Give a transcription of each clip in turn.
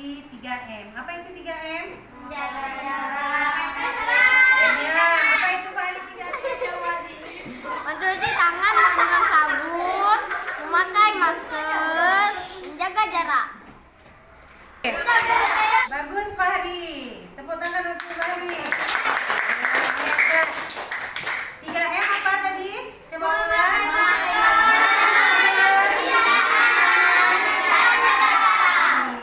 menjadi 3M. Apa itu 3M? Menjaga jarak. Ya, apa itu Pak 3M? Mencuci tangan menggunakan sabun, memakai masker, menjaga jarak. Bagus Fahri. Tepuk tangan untuk Fahri. 3M apa tadi? Coba ulang.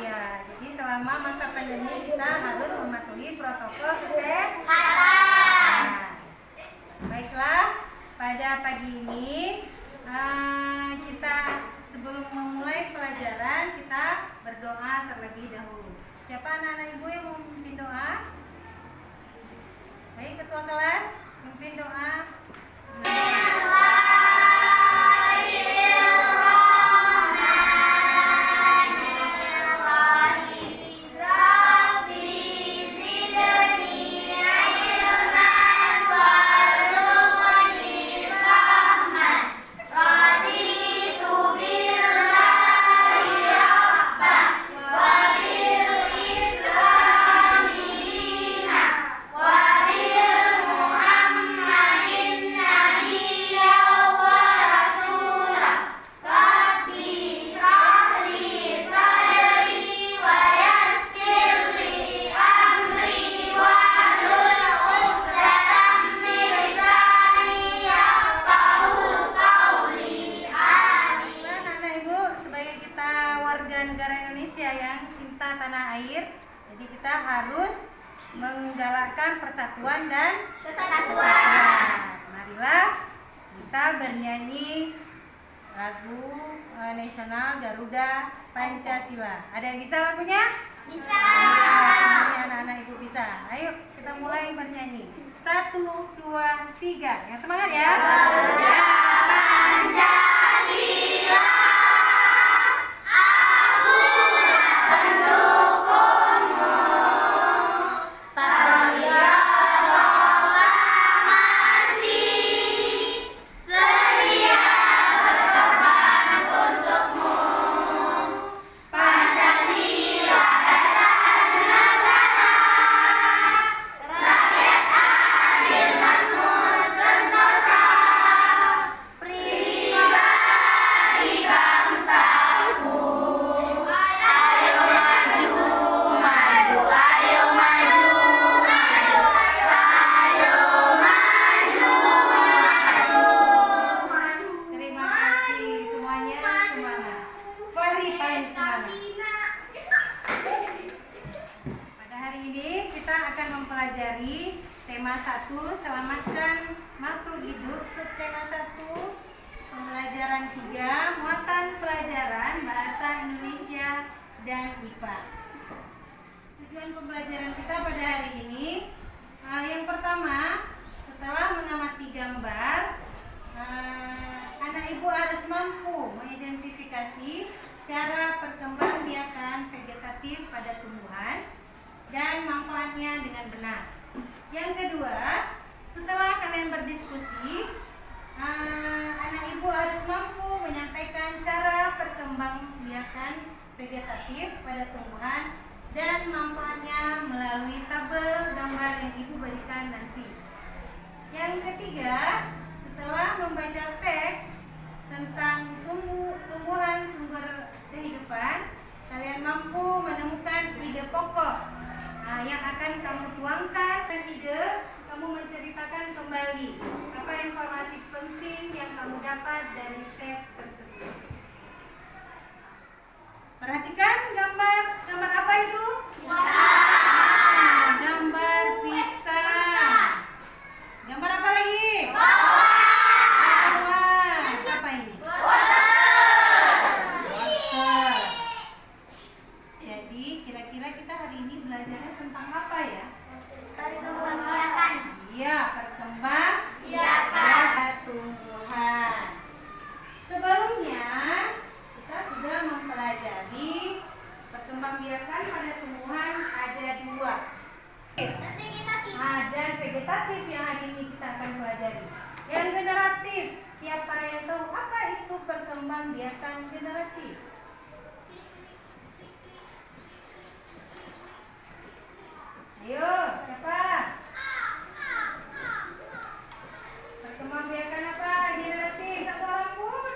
Iya, jadi selama masa pandemi kita harus mematuhi protokol kesehatan. Baiklah, pada pagi ini kita sebelum memulai pelajaran kita berdoa terlebih dahulu. Siapa anak-anak ibu yang mau memimpin doa? Baik, ketua kelas memimpin doa. Negara Indonesia yang cinta tanah air, jadi kita harus menggalakkan persatuan dan kesatuan. Marilah kita bernyanyi lagu nasional Garuda Pancasila. Ada yang bisa lagunya? Bisa. Ya, semuanya anak-anak ibu bisa. Ayo kita mulai bernyanyi. 1, 2, 3. Yang semangat ya. Garuda Pancasila. Mempelajari tema 1, selamatkan makhluk hidup. Subtema 1, pembelajaran 3, muatan pelajaran bahasa Indonesia dan IPA. Tujuan pembelajaran kita pada hari ini, yang pertama, setelah mengamati gambar, anak ibu harus mampu mengidentifikasi cara perkembangbiakan vegetatif pada tumbuhan dan manfaatnya dengan benar. Yang kedua, setelah kalian berdiskusi, anak ibu harus mampu menyampaikan cara perkembangbiakan vegetatif pada tumbuhan dan manfaatnya melalui tabel gambar yang ibu berikan nanti. Yang ketiga, setelah membaca teks tentang tumbuhan sumber kehidupan, kalian mampu menemukan ide pokok yang akan kamu tuangkan, dan ide kamu menceritakan kembali apa informasi penting yang kamu dapat dari teks tersebut. Perhatikan gambar apa itu? Pisang. Gambar pisang. Gambar apa lagi? Bawang. Apa ini? Wortel. Jadi kira-kira kita hari ini belajarnya tentang apa ya? Perkembangbiakan. Iya, perkembangbiakan tumbuhan. Sebelumnya kita sudah mempelajari perkembangbiakan pada tumbuhan ada 2. Dan vegetatif yang hari ini kita akan pelajari. Yang generatif, siapa yang tahu apa itu perkembangbiakan generatif? Ayo, siapa? Perkembangbiakan apa? Generatif, satu orang pun.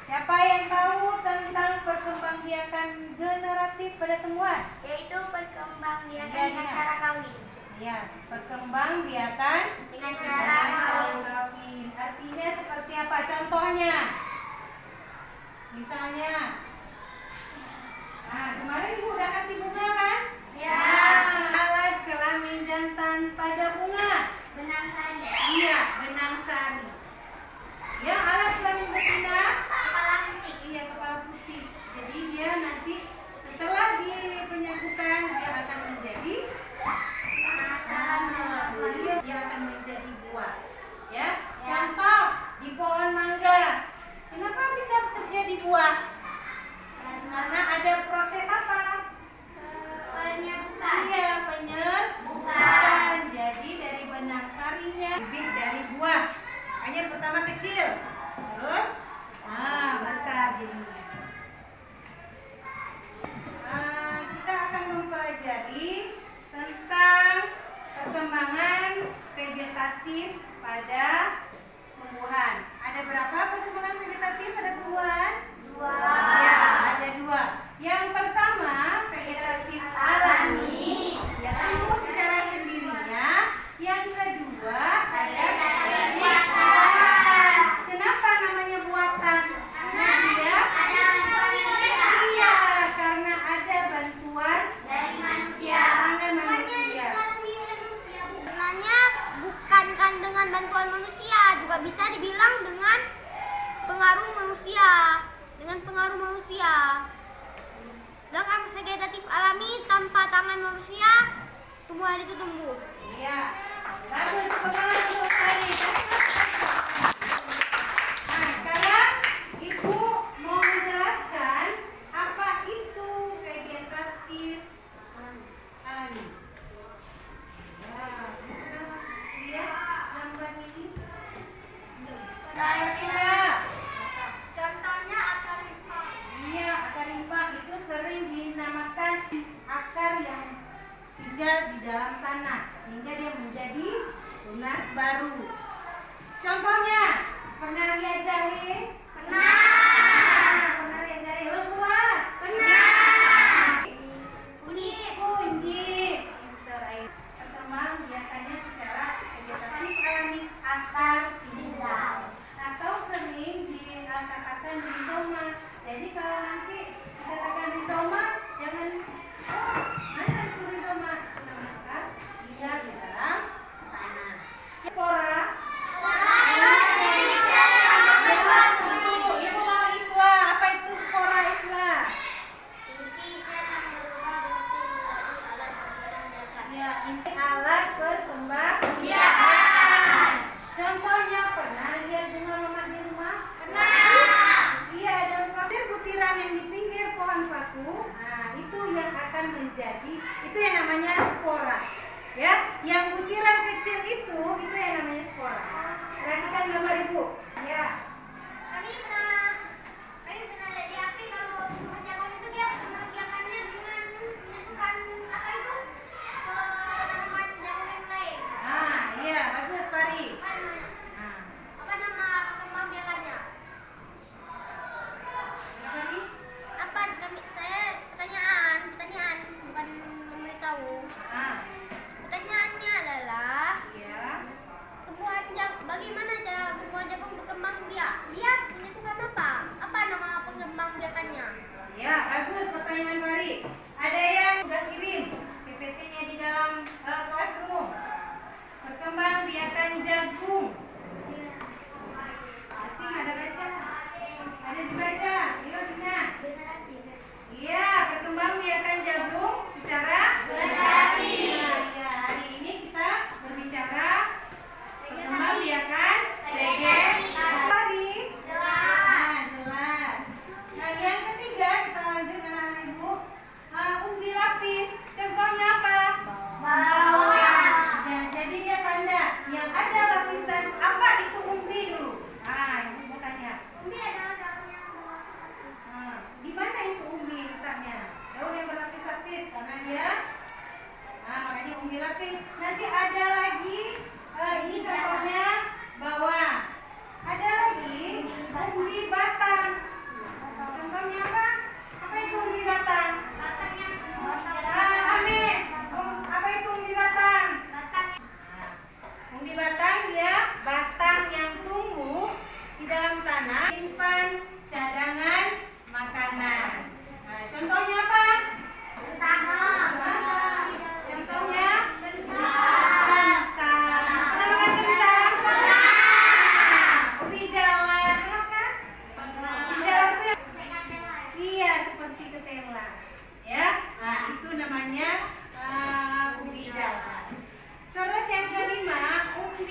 Siapa yang tahu tentang perkembangbiakan generatif pada tumbuhan? Yaitu perkembangbiakan Iya, dengan iya. cara kawin. Ya, perkembangbiakan Dengan cara kawin. kawin. Artinya seperti apa? Contohnya? Misalnya, nah kemarin ibu udah kasih bunga kan? Ya. Nah, alat kelamin jantan pada bunga. Benang sari. Iya, benang sari. Ya, alat kelamin betina. Kepala putih. Iya, kepala putih. Jadi dia nanti setelah dipenyatukan dia akan menjadi dia akan menjadi buah. Ya, contoh di pohon mangga. Kenapa bisa terjadi buah? Karena ada proses apa? Penyatukan. Iya, penyerbukan. Jadi dari benang sarinya bibit dari buah. Hanya pertama kecil, terus besar jadinya. Kita akan mempelajari tentang perkembangan vegetatif pada tumbuhan. Ada berapa perkembangan vegetatif pada tumbuhan? 2. Ya, ada 2. Yang pertama, vegetatif alami, yang tumbuh secara sendirinya. Yang kedua, ada vegetatif buatan. Kenapa namanya buatan? Karena dia iya, karena ada bantuan Dari manusia. tangan manusia. Sebenarnya bukan kan dengan bantuan manusia, juga bisa dibilang dengan pengaruh manusia. Dengan pengaruh manusia. Dengan vegetatif alami tanpa tangan manusia, tumbuhan itu tumbuh. Iya, bagus. Semangat untuk tadi. Nah, sekarang ibu mau menjelaskan apa itu vegetatif alami. Lihat gambar ini. Tidak. Contohnya akar rimpang. Iya, akar rimpang itu sering dinamakan akar yang tinggal di dalam tanah sehingga dia menjadi tunas baru. Contohnya, pernah lihat jahe? Pernah lihat jahe lengkuas? Kunyit. Pinter, ayo. Perkembang biakannya secara vegetatif alami akar tinggal atau sering dikatakan rizoma. Jadi kalau nanti dikatakan rizoma, jangan mana itu rizoma? Menamakan dia di dalam tanah. Spora. Ibu mau isla. Apa itu spora isla? Ya, ini alat berkembang. Contohnya pernah lihat bunga mama di rumah? Iya, dan butiran yang di pinggir pohon patu. Nah, itu yang akan menjadi, itu yang namanya spora. Ya, yang butiran kecil itu yang namanya spora. Perhatikan gambar ibu. Ya. Kami pernah lihat di HP kalau pohon jagung itu dia membiakannya dengan menyatukan apa itu tanaman jagung yang lain. Nah, iya, bagus Fari. Nah, Apa nama perkembangbiakannya? Fari. Apa saya pertanyaan bukan memberitahu. Nah, Pertanyaannya adalah iya. bagaimana cara tumbuhan jagung berkembang biak? Dia menyatukan apa? Apa nama pengembangbiakannya? Ya, bagus pertanyaan Fari. Ada yang sudah kirim PPT-nya di dalam classroom. Perkembangbiakan jagung. Pasti ada baca. Ada dibaca. Yuk, Dina. Iya, perkembangbiakan jagung secara Generatif. Nah, ya, hari ini kita berbicara perkembangbiakan vegetatif. Nah, jelas. Nah, yang ketiga kita lanjut anak-anak ibu. Umbi lapis. Contohnya apa? Bawang. Ya, jadi dia tanda yang ada lapisan batang dia batang yang tumbuh di dalam tanah, simpan cadangan makanan. Nah, contohnya apa? Contohnya kentang. Pernah makan kentang? Ubi jalar, pernah kan? Ubi jalar itu iya seperti ketela, ya. Nah itu namanya ubi jalar. Terus yang kelima, umbi.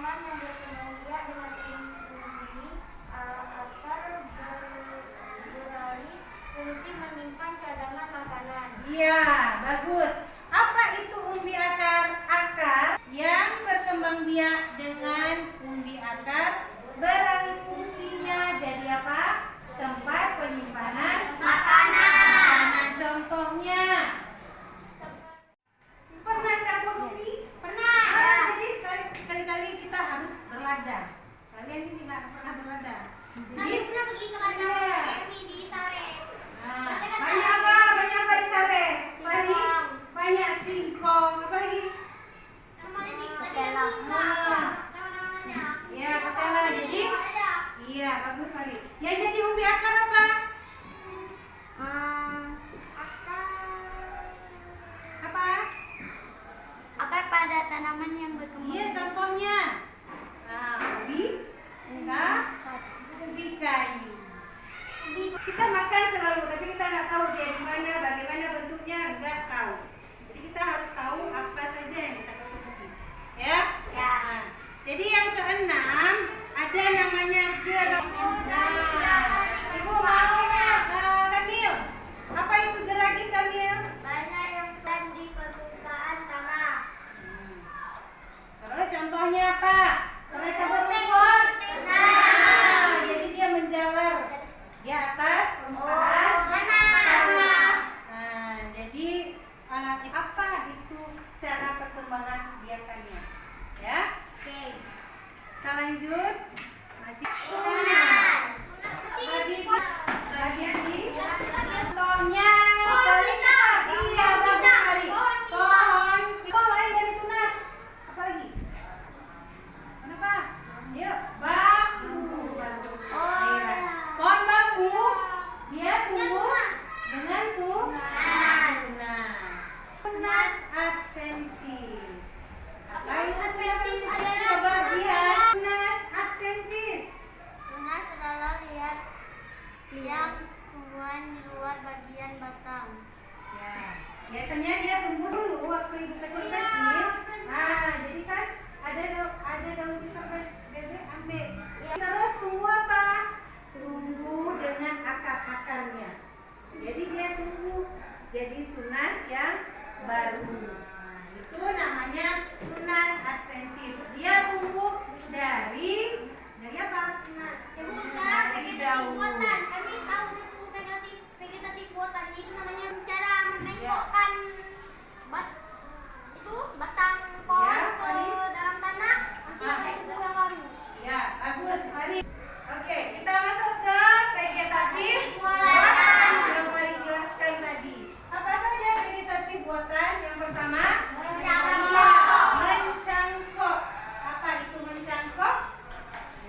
Fungsi menyimpan cadangan makanan. Iya, bagus. Apa itu umbi akar? Akar yang berkembang biak dengan umbi akar beralih fungsinya jadi apa? Tempat penyimpanan Makanan. Nah, contohnya pernah campur umbi? Pernah. Ah, jadi sekali-kali kita harus berladang. Kalian ini tidak pernah berladang. Jadi Kalian pernah pergi ke ladang iya. Emi di Sare? Banyak apa? Banyak apa di sare? Banyak singkong. Apa lagi? Namanya di Ketela. Nama-namanya. Ya, ketela. Jadi, Ada. iya bagus sekali. Yang jadi umbi akar apa? Apa? Akar pada tanaman yang berkembang. Iya, contohnya. Nah, ubi kayu. Kita makan selalu, tapi kita nggak tahu dia di mana, bagaimana bentuknya, nggak tahu. Jadi kita harus tahu apa saja yang kita konsumsi, ya. Ya. Nah, jadi yang keenam ada namanya geragi. Nah, ibu mau nggak, Kamil? Apa itu geragi, Kamil? Banyak yang tumbuh di permukaan tanah. Terus contohnya apa? Pernah campur rumput? Nah, jadi dia menjalar di atas permukaan tanah. Nah, jadi apa itu cara perkembangan biakannya? Ya, Oke. kita lanjut. Masih Tunas. contohnya Pohon pisang. iya Pohon bagus pisang. sekali. Pohon pisang. Pohon lain dari tunas. Apa lagi? Kenapa? Yuk, bambu. Bagus. Oh, Iya. ya. Pohon bambu dia tumbuh tunas. dengan Tunas. Tunas adventis. Apa itu Adventis tunas? adalah Coba tunas lihat liar. tunas adventis. Tunas adalah liar yang tumbuhan di luar bagian batang. Ya, biasanya dia tumbuh dulu waktu ibu kecil-kecil. Nah, jadi kan ada daun pisang bebek ambil. Terus tumbuh apa? Tumbuh dengan akar-akarnya. Jadi dia tumbuh jadi tunas yang baru. Nah, itu namanya tunas adventis. Dia tumbuh dari apa? Ibu sekarang Dari vegetatif daun. buatan. Kami tahu satu vegetatif buatan itu namanya cara menengokkan batang pohon Ya, ke Fari. dalam tanah nanti akan tumbuh yang baru. Ya, bagus, Fari. Oke, kita masuk ke vegetatif Buatan. buatan yang Fari jelaskan tadi. Apa saja vegetatif buatan? Yang pertama, Mencangkok. mencangkok. Apa itu mencangkok?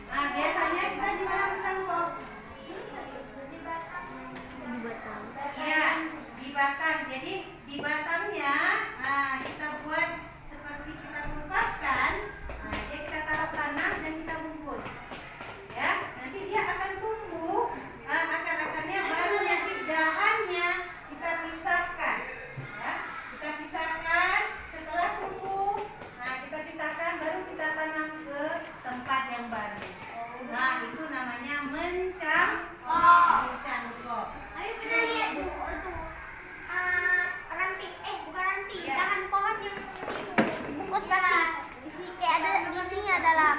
Nah, biasanya kita di mana mencangkok? Iya, di batang. Jadi di batangnya, kita buat seperti kita mengumpaskan. Nah, dia kita taruh tanah dan kita bungkus. Ya, nanti dia akan tumbuh. Akar-akarnya baru nanti dahannya kita pisahkan. Ya, kita pisahkan. Setelah tumbuh, kita pisahkan baru kita tanam ke tempat yang baru. Nah, itu namanya mencangkok. Ayo pernah lihat Bu, itu ranting, bukan ranting, Ya. dahan pohon yang itu bungkus plastik, kayak ada isinya dalam.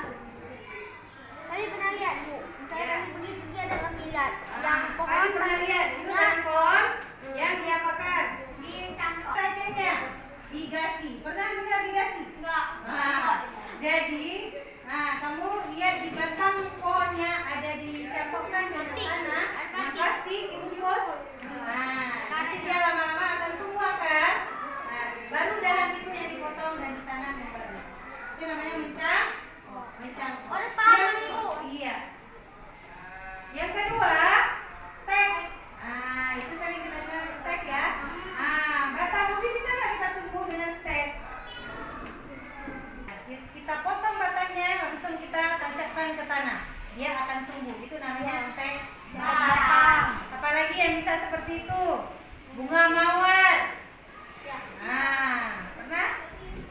Kami pernah lihat Bu, misalnya Ya. kami pergi ada kami lihat yang pohon Kalian pernah lihat itu dahan pohon yang diapakan? dicangkok. Sajanya digasi. Pernah dengar digasi? Enggak. Jadi, kamu lihat di batang pohonnya ada dicangkokkan dengan Plastik. tanah, Plastik. yang plastik dibungkus. Nanti dia lama-lama akan tumbuh akar. Baru dahan itu yang dipotong dan ditanam yang baru. Itu namanya mencangkok. tanah, dia akan tumbuh. Itu namanya stek Batang. Apalagi yang bisa seperti itu? Bunga mawar. Nah, pernah?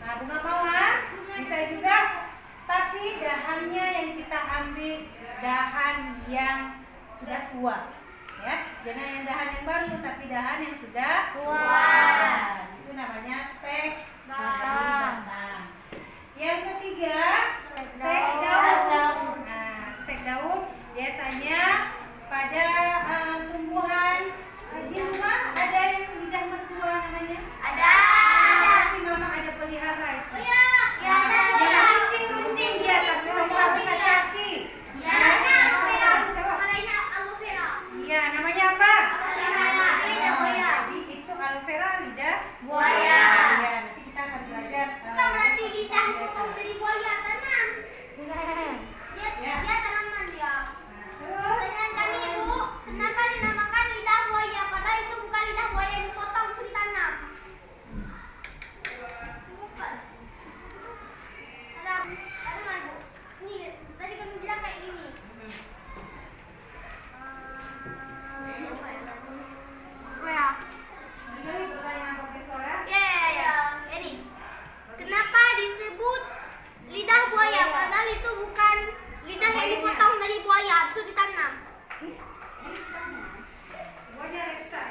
Nah, bunga mawar bisa juga, tapi dahannya yang kita ambil dahan yang sudah tua, ya. Jangan yang dahan yang baru, tapi dahan yang sudah Tua. Nah, itu namanya stek Batang. batang. Yang ketiga, stek daun. daun. Nah, stek daun biasanya pada tumbuhan di rumah ada yang lidah mertua namanya. Ada. Pasti mama ada pelihara itu. Oh ya, ya ada. Yang runcing-runcing dia, tapi kamu harus hati-hati. Ya, namanya aloe vera. Coba. Namanya aloe vera. Iya, namanya apa? Aloe vera. Lidah buaya. Jadi itu aloe vera lidah Buaya. Iya, nanti kita akan belajar. Bukan berarti lidah potong dari buaya, tanam. Ya. Dia tanaman dia. Nah, terus Pertanyaan kami ibu, kenapa dinamakan lidah buaya? Padahal itu bukan lidah buaya yang dipotong, itu ditanam. Bukan. Ada nggak bu? Ini tadi kami bilang kayak gini. Apa ya? ini pertanyaan profesor ya. Ya. Ini. Kenapa disebut lidah buaya? Padahal itu bukan lidah yang dipotong dari buaya, itu ditanam. Semuanya reksa.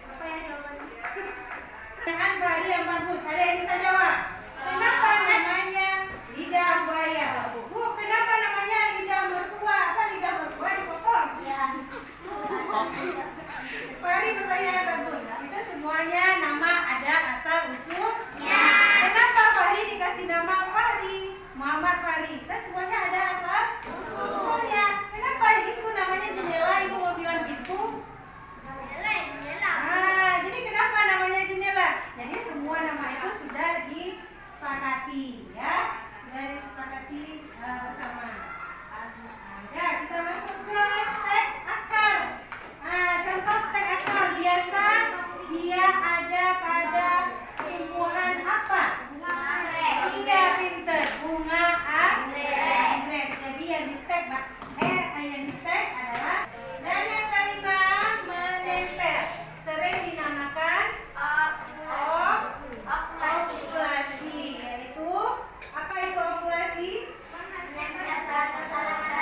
Apa yang jawabannya? Pertanyaan Fahri yang bagus. Ada yang bisa jawab? Kenapa namanya lidah buaya? Bu, kenapa namanya lidah mertua? Apa lidah mertua dipotong? Ya. Fahri pertanyaan bagus. Itu semuanya nama ada asal usul. Ya. Kenapa Fahri dikasih nama Fahri? Muhammad Fahri. Kan semuanya ada asal usulnya. Kenapa gitu namanya jendela? Ibu mau bilang gitu? Jendela. Nah, jadi kenapa namanya jendela? Jadi semua nama itu sudah disepakati, ya, sudah disepakati bersama. Ya, kita masuk ke stek akar. Nah, contoh stek akar biasa dia ada pada tumbuhan apa? Iya, pinter. Bunga anggrek. Jadi yang di stek adalah. Dan yang kelima, menempel. Sering dinamakan okulasi, yaitu apa itu okulasi?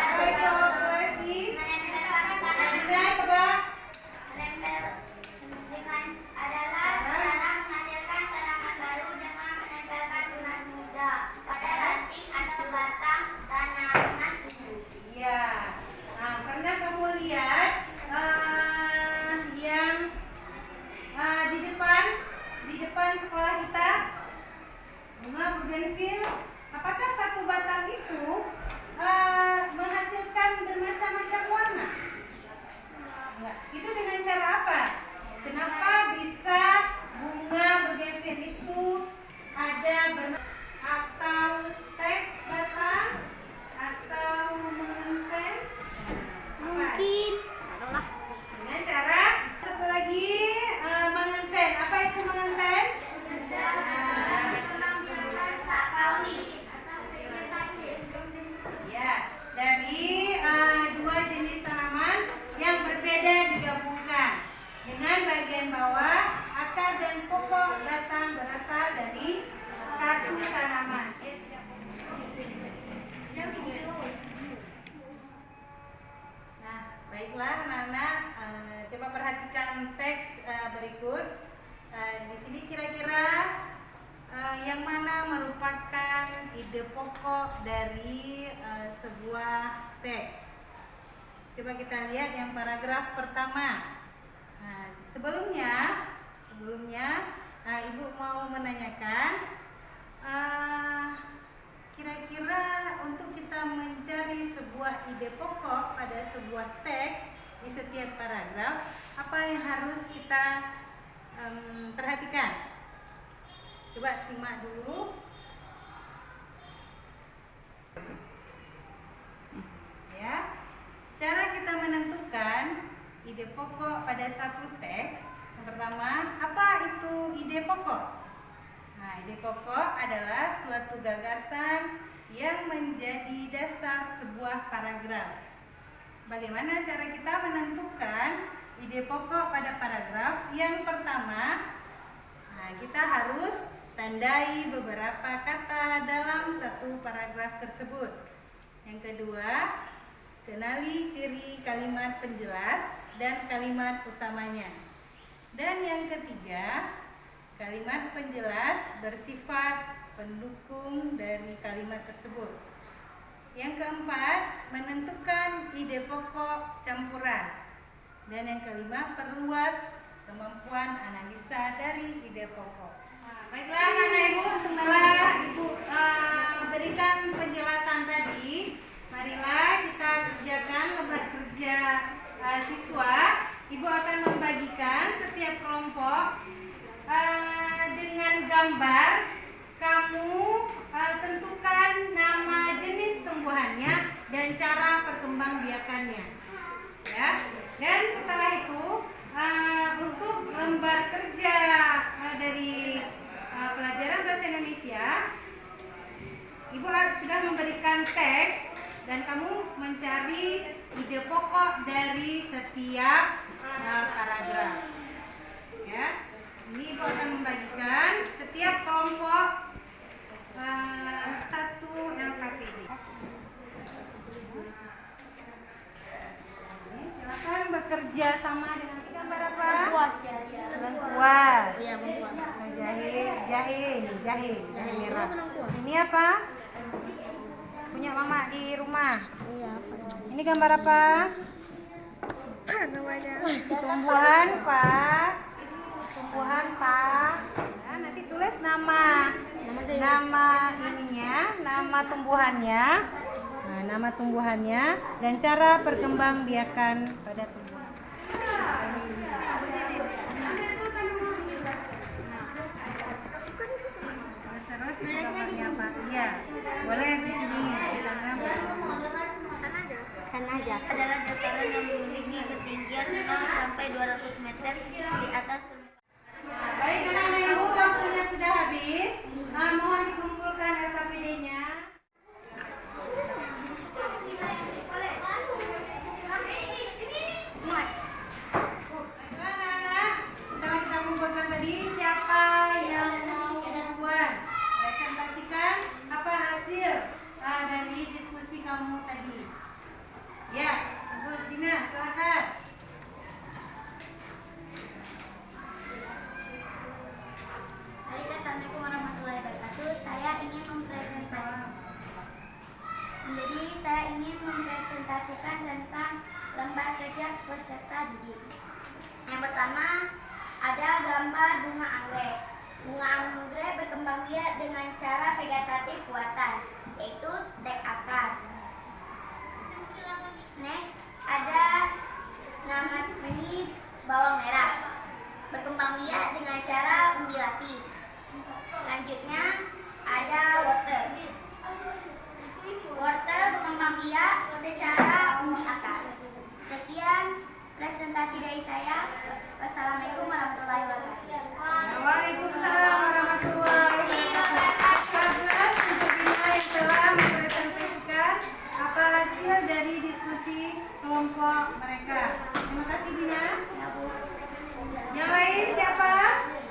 Apa itu okulasi? Nah, coba. Adalah cara menghasilkan tanaman baru dengan menempelkan tunas muda pada ranting atau batang tanaman itu. Iya. Nah, pernah kamu lihat yang di depan sekolah kita bunga bougainville? Apakah satu batang itu menghasilkan bermacam-macam warna? Enggak. Itu dengan cara apa? Kenapa bisa bunga bougainville itu ada atau stek batang atau menempel? Mungkin adalah Dengan cara satu lagi mengenten. Apa itu mengenten? Ya, dari dua jenis tanaman yang berbeda digabungkan. Dengan bagian bawah, akar dan pokok batang berasal dari satu tanaman. Nah, baiklah anak-anak, coba perhatikan teks berikut. Di sini kira-kira yang mana merupakan ide pokok dari sebuah teks? Coba kita lihat yang paragraf pertama. Nah, sebelumnya Ibu mau menanyakan, kira-kira untuk kita mencari sebuah ide pokok pada sebuah teks di setiap paragraf, apa yang harus kita perhatikan? Coba simak dulu. Ya, cara kita menentukan ide pokok pada satu teks. Yang pertama, apa itu ide pokok? Nah, ide pokok adalah suatu gagasan yang menjadi dasar sebuah sebuah paragraf. Bagaimana cara kita menentukan ide pokok pada paragraf? Yang pertama, kita harus tandai beberapa kata dalam satu paragraf tersebut. Yang kedua, kenali ciri kalimat penjelas dan kalimat utamanya. Dan yang ketiga, kalimat penjelas bersifat pendukung dari kalimat tersebut. Yang keempat, menentukan ide pokok campuran. Dan yang kelima, perluas kemampuan analisa dari ide pokok. Baiklah anak-anak ibu, setelah ibu berikan penjelasan tadi, marilah kita kerjakan lembar kerja siswa. Ibu akan membagikan setiap kelompok dengan gambar. Kamu tentukan nama jenis tumbuhannya dan cara perkembangbiakannya, ya. Dan setelah itu untuk lembar kerja dari pelajaran bahasa Indonesia, Ibu sudah memberikan teks dan kamu mencari ide pokok dari setiap paragraf, ya. Ini Ibu akan membagikan setiap kelompok satu LKPD. Silakan bekerja sama dengan gambar apa? Lengkuas. Iya, Jahe merah. Ini apa? Punya mama di rumah. Iya, Ini gambar apa? Tumbuhan, Pak. Ya, nanti tulis nama ininya, nama tumbuhannya, dan cara perkembangbiakan pada tumbuhan. Terus itu gambarnya apa? Iya, boleh di sini, di sana. Kan aja. Adalah dataran yang memiliki ketinggian 0 sampai 200 meter di atas. Baik anak-anak ibu, waktunya sudah habis. Mohon dikumpulkan LKPD-nya. Anak-anak, setelah kita kumpulkan tadi, siapa yang mau membuat? Presentasikan apa hasil dari diskusi kamu tadi. Ya, Ibu Dina, silakan. Assalamualaikum warahmatullahi wabarakatuh. Saya ingin mempresentasikan tentang lembar kerja peserta didik. Yang pertama, ada gambar bunga anggrek. Bunga anggrek berkembang biak dengan cara vegetatif buatan, yaitu stek akar. Next, ada nama ini bawang merah. Berkembang biak dengan cara umbi lapis. Selanjutnya ada wortel. Wortel berkembang biak secara umbi akar. Sekian presentasi dari saya. Wassalamualaikum warahmatullahi wabarakatuh. Waalaikumsalam warahmatullahi wabarakatuh. Untuk Dina yang telah mempresentasikan apa hasil dari diskusi kelompok mereka. Terima kasih Dina. Ya, Bu. Yang lain siapa?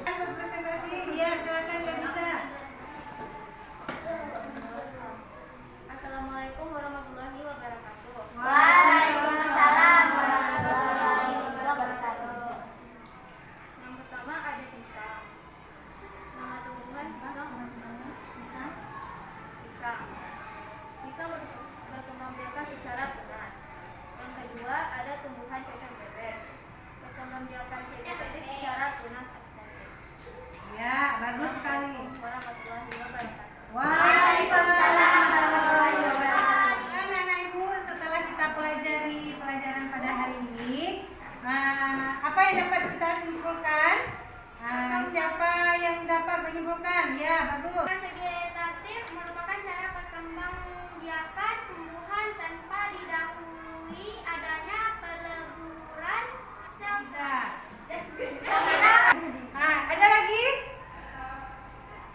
Berpresentasi? Ya, silakan Mbak Bisa. Assalamualaikum warahmatullahi wabarakatuh. Waalaikumsalam warahmatullahi wabarakatuh. Yang pertama ada pisang. Nama tumbuhan pisang. Pisang berkembang biakan secara tunas. Yang kedua ada tumbuhan cacing bebek. Berkembang biakan cacing bebek secara tunas aktif. Ya, bagus sekali. Warahmatullahi wabarakatuh. Waalaikumsalam warahmatullahi wabarakatuh. Anak-anak ibu, setelah kita pelajari pelajaran pada hari ini, apa yang dapat kita simpulkan? Siapa yang dapat menyimpulkan? Ya, bagus. Vegetatif merupakan cara perkembangbiakan tumbuhan tanpa didahului adanya peleburan sel. Ada lagi?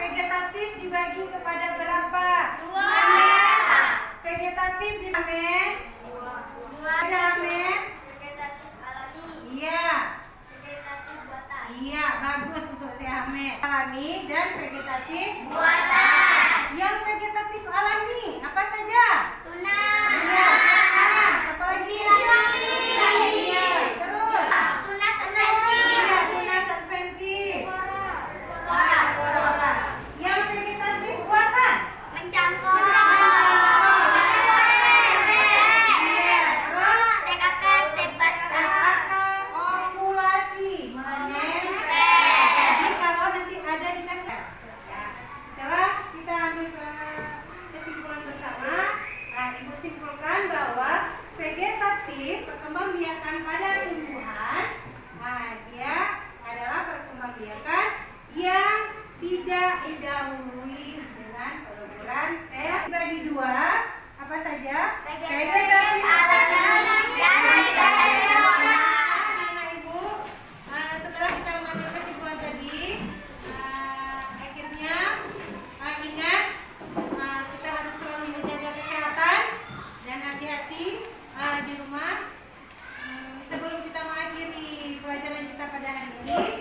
Vegetatif dibagi kepada berapa? 2. Vegetatif dibagi tidak didahului dengan peleburan sel. Dibagi dua, apa saja? Vegetatif alami dan vegetatif alami. Anak Ibu, setelah kita mengambil kesimpulan tadi, akhirnya ingat kita harus selalu menjaga kesehatan dan hati-hati di rumah. Sebelum kita mengakhiri pelajaran kita pada hari ini,